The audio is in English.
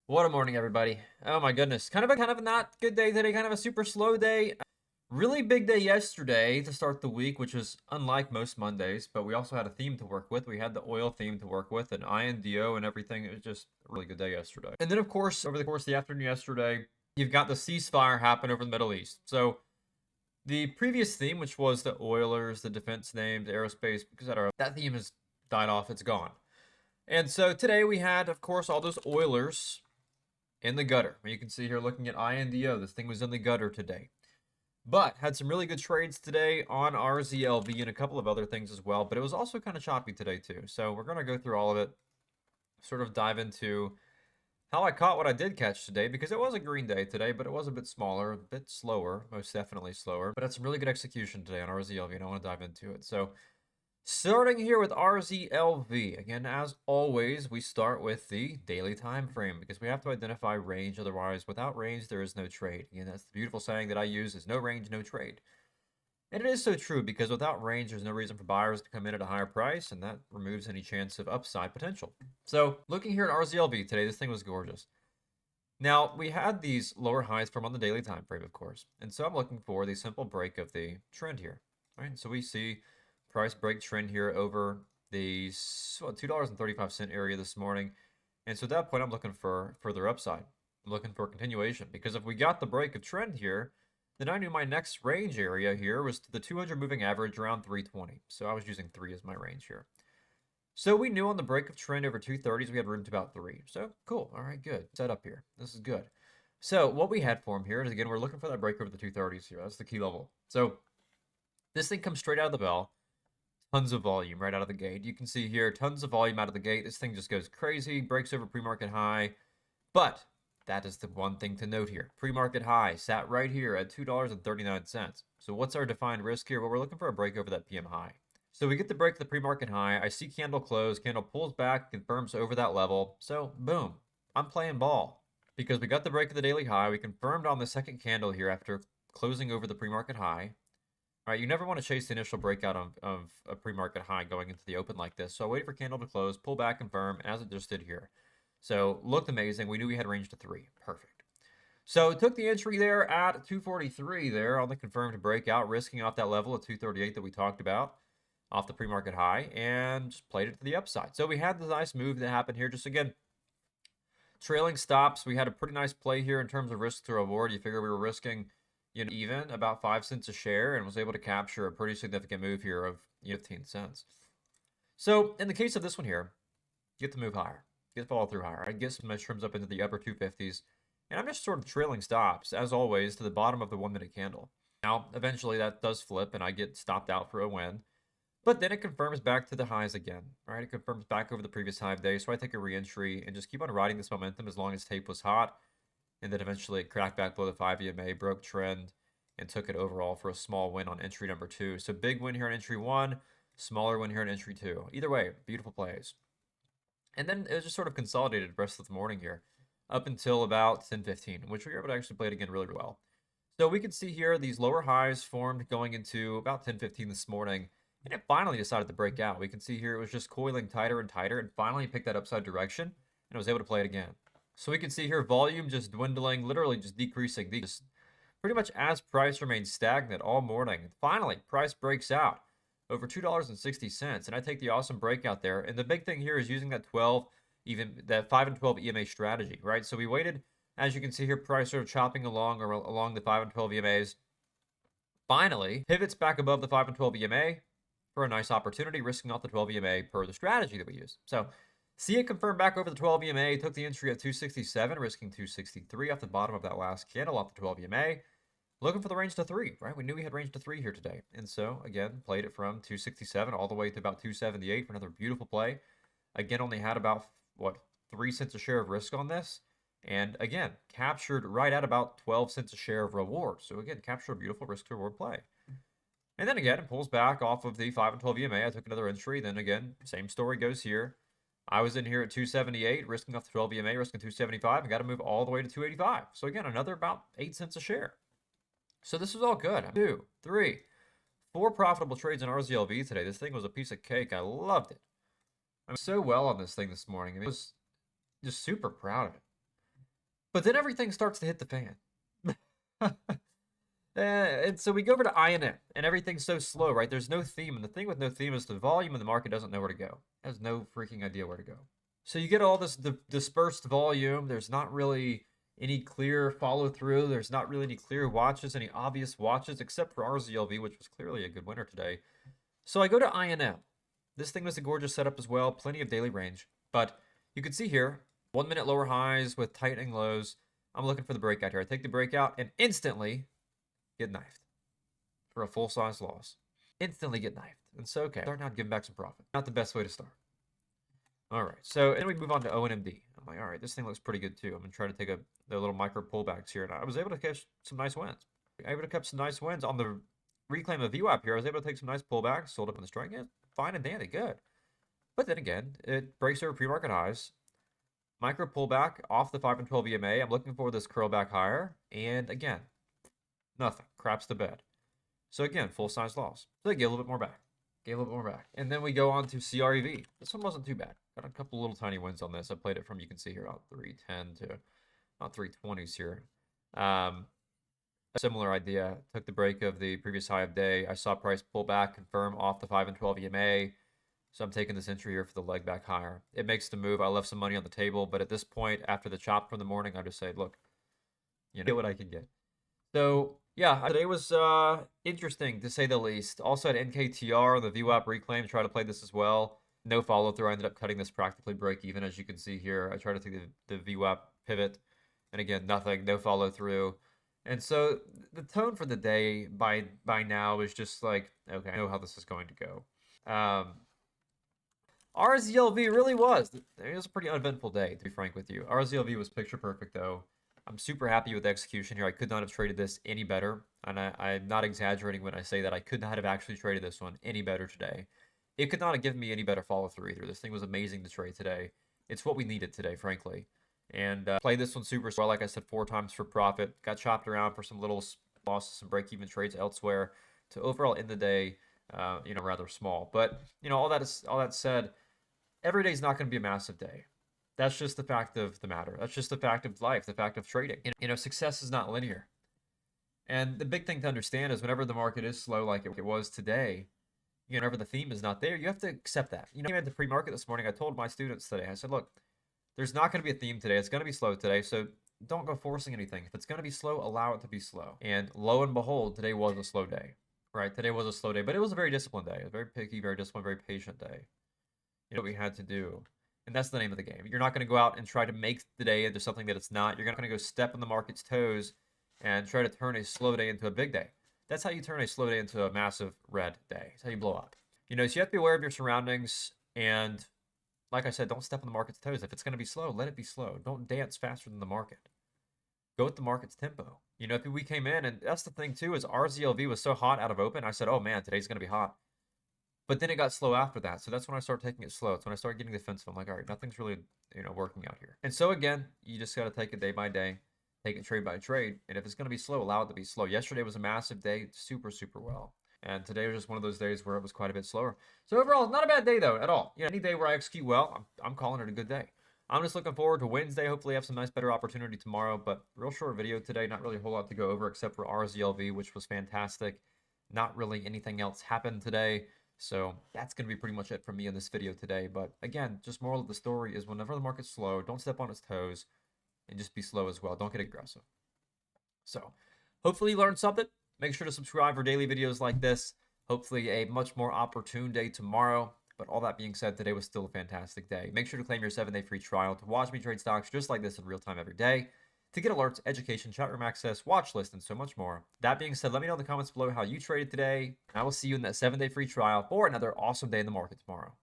What a morning, everybody. Oh my goodness. Kind of a not good day today, kind of a super slow day. Really big day yesterday to start the week, which was unlike most Mondays, but we also had a theme to work with. We had the oil theme to work with and INDO and everything. It was just a really good day yesterday. And then, of course, over the course of the afternoon yesterday, you've got the ceasefire happen over the Middle East. So the previous theme, which was the Oilers, the defense names, aerospace, etc., that theme has died off. It's gone. And so today we had, of course, all those Oilers in the gutter. You can see here looking at INDO, this thing was in the gutter today. But had some really good trades today on RZLV and a couple of other things as well. But it was also kind of choppy today too. So we're going to go through all of it, sort of dive into how I caught what I did catch today, because it was a green day today, but it was a bit smaller, a bit slower, most definitely slower. But had some really good execution today on RZLV, and I want to dive into it. So starting here with RZLV. Again, as always, we start with the daily time frame because we have to identify range. Otherwise, without range, there is no trade. Again, that's the beautiful saying that I use is no range, no trade. And it is so true because without range, there's no reason for buyers to come in at a higher price, and that removes any chance of upside potential. So looking here at RZLV today, this thing was gorgeous. Now, we had these lower highs from on the daily time frame, of course. And so I'm looking for the simple break of the trend here. Right? So we see price break trend here over the $2.35 area this morning. And so at that point, I'm looking for further upside. I'm looking for continuation because if we got the break of trend here, then I knew my next range area here was the 200 moving average around 320. So I was using 3 as my range here. So we knew on the break of trend over 230s, we had room to about 3. So cool. All right, good. Set up here. This is good. So what we had for him here is, again, we're looking for that break over the 230s here. That's the key level. So this thing comes straight out of the bell. Tons of volume right out of the gate. You can see here, tons of volume out of the gate. This thing just goes crazy, breaks over pre-market high. But that is the one thing to note here. Pre-market high sat right here at $2.39. So what's our defined risk here? Well, we're looking for a break over that PM high. So we get the break of the pre-market high. I see candle close. Candle pulls back, confirms over that level. So boom, I'm playing ball because we got the break of the daily high. We confirmed on the second candle here after closing over the pre-market high. All right, you never want to chase the initial breakout of a pre-market high going into the open like this. So I waited for candle to close, pull back, confirm, as it just did here. So looked amazing. We knew we had range to 3. Perfect. So took the entry there at 243 there on the confirmed breakout, risking off that level at 238 that we talked about off the pre-market high, and just played it to the upside. So we had the nice move that happened here. Just again, trailing stops. We had a pretty nice play here in terms of risk to reward. You figure we were risking even about 5 cents a share, and was able to capture a pretty significant move here of 15 cents. So in the case of this one here, get to move higher, get to follow through higher. I get some nice trims up into the upper 250s, and I'm just sort of trailing stops, as always, to the bottom of the 1 minute candle. Now, eventually that does flip, and I get stopped out for a win. But then it confirms back to the highs again, right? It confirms back over the previous high of day. So I take a re-entry and just keep on riding this momentum as long as tape was hot. And then eventually it cracked back below the 5 EMA, broke trend, and took it overall for a small win on entry number 2. So big win here on entry 1, smaller win here on entry 2. Either way, beautiful plays. And then it was just sort of consolidated the rest of the morning here up until about 10:15, which we were able to actually play it again really well. So we can see here these lower highs formed going into about 10:15 this morning, and it finally decided to break out. We can see here it was just coiling tighter and tighter, and finally picked that upside direction, and it was able to play it again. So we can see here volume just dwindling, literally just decreasing, just pretty much as price remains stagnant all morning. Finally, price breaks out over $2.60, and I take the awesome breakout there. And the big thing here is using that 5 and 12 EMA strategy, right? So we waited, as you can see here, price sort of chopping along the 5 and 12 EMAs. Finally, pivots back above the 5 and 12 EMA for a nice opportunity, risking off the 12 EMA per the strategy that we used. So see it confirm back over the 12 EMA, took the entry at 267, risking 263 off the bottom of that last candle off the 12 EMA. Looking for the range to 3, right? We knew we had range to 3 here today. And so, again, played it from 267 all the way to about 278 for another beautiful play. Again, only had about, 3 cents a share of risk on this. And again, captured right at about 12 cents a share of reward. So again, captured a beautiful risk to reward play. And then again, it pulls back off of the 5 and 12 EMA. I took another entry. Then again, same story goes here. I was in here at 278, risking off the 12 EMA, risking 275, and got to move all the way to 285. So again, another about 8 cents a share. So this is all good. 2, 3, 4 profitable trades in RZLV today. This thing was a piece of cake. I loved it. I'm so well on this thing this morning. I was just super proud of it. But then everything starts to hit the fan. And so we go over to INM, and everything's so slow, right? There's no theme, and the thing with no theme is the volume in the market doesn't know where to go. It has no freaking idea where to go. So you get all this dispersed volume. There's not really any clear follow through. There's not really any clear watches, any obvious watches, except for RZLV, which was clearly a good winner today. So I go to INM. This thing was a gorgeous setup as well, plenty of daily range. But you can see here, 1 minute lower highs with tightening lows. I'm looking for the breakout here. I take the breakout and instantly get knifed for a full-size loss. Instantly get knifed. And so, okay, start now giving back some profit. Not the best way to start. All right, so then we move on to ONMD. I'm like, all right, this thing looks pretty good too. I'm going to try to take the little micro pullbacks here. And I was able to catch some nice wins. I was able to catch some nice wins on the reclaim of VWAP here. I was able to take some nice pullbacks, sold up in the strike. Yeah, fine and dandy, good. But then again, it breaks over pre-market highs. Micro pullback off the 5 and 12 EMA. I'm looking for this curl back higher. And again, nothing. Craps to bed. So again, full-size loss. So they gave a little bit more back. Gave a little bit more back. And then we go on to CREV. This one wasn't too bad. Got a couple little tiny wins on this. I played it from, you can see here, about 310 to about 320s here. A similar idea. Took the break of the previous high of day. I saw price pull back, confirm off the 5 and 12 EMA. So I'm taking this entry here for the leg back higher. It makes the move. I left some money on the table, but at this point, after the chop from the morning, I just say, look, get what I can get. So yeah, today was interesting to say the least. Also had NKTR on the VWAP reclaim. Try to play this as well. No follow through. I ended up cutting this practically break even, as you can see here. I tried to take the VWAP pivot, and again, nothing. No follow through. And so the tone for the day by now is just like, okay, I know how this is going to go. RZLV really was. It was a pretty uneventful day, to be frank with you. RZLV was picture perfect, though. I'm super happy with the execution here. I could not have traded this any better. And I'm not exaggerating when I say that I could not have actually traded this one any better today. It could not have given me any better follow-through either. This thing was amazing to trade today. It's what we needed today, frankly. And played this one super well, like I said, 4 times for profit. Got chopped around for some little losses, some break-even trades elsewhere. To overall end the day, rather small. But, all that said, every day is not going to be a massive day. That's just the fact of the matter. That's just the fact of life, the fact of trading. Success is not linear. And the big thing to understand is whenever the market is slow like it was today, whenever the theme is not there, you have to accept that. At the pre-market this morning, I told my students today, I said, look, there's not going to be a theme today. It's going to be slow today, so don't go forcing anything. If it's going to be slow, allow it to be slow. And lo and behold, today was a slow day, right? Today was a slow day, but it was a very disciplined day. A very picky, very disciplined, very patient day. What we had to do. And that's the name of the game. You're not going to go out and try to make the day into something that it's not. You're not going to go step on the market's toes and try to turn a slow day into a big day. That's how you turn a slow day into a massive red day. That's how you blow up. So you have to be aware of your surroundings. And like I said, don't step on the market's toes. If it's going to be slow, let it be slow. Don't dance faster than the market. Go with the market's tempo. If we came in, and that's the thing too, is RZLV was so hot out of open. I said, oh man, today's going to be hot. But then it got slow after that. So that's when I started taking it slow. It's when I started getting defensive. I'm like, all right, nothing's really, working out here. And so again, you just got to take it day by day, take it trade by trade. And if it's going to be slow, allow it to be slow. Yesterday was a massive day, super, super well. And today was just one of those days where it was quite a bit slower. So overall, not a bad day though, at all. Any day where I execute well, I'm calling it a good day. I'm just looking forward to Wednesday. Hopefully I have some nice, better opportunity tomorrow. But real short video today, not really a whole lot to go over except for RZLV, which was fantastic. Not really anything else happened today. So that's going to be pretty much it from me in this video today. But again, just moral of the story is whenever the market's slow, don't step on its toes and just be slow as well. Don't get aggressive. So hopefully you learned something. Make sure to subscribe for daily videos like this. Hopefully a much more opportune day tomorrow. But all that being said, today was still a fantastic day. Make sure to claim your 7-day free trial to watch me trade stocks just like this in real time every day. To get alerts, education, chat room access, watch list, and so much more. That being said, let me know in the comments below how you traded today. I will see you in that 7-day free trial for another awesome day in the market tomorrow.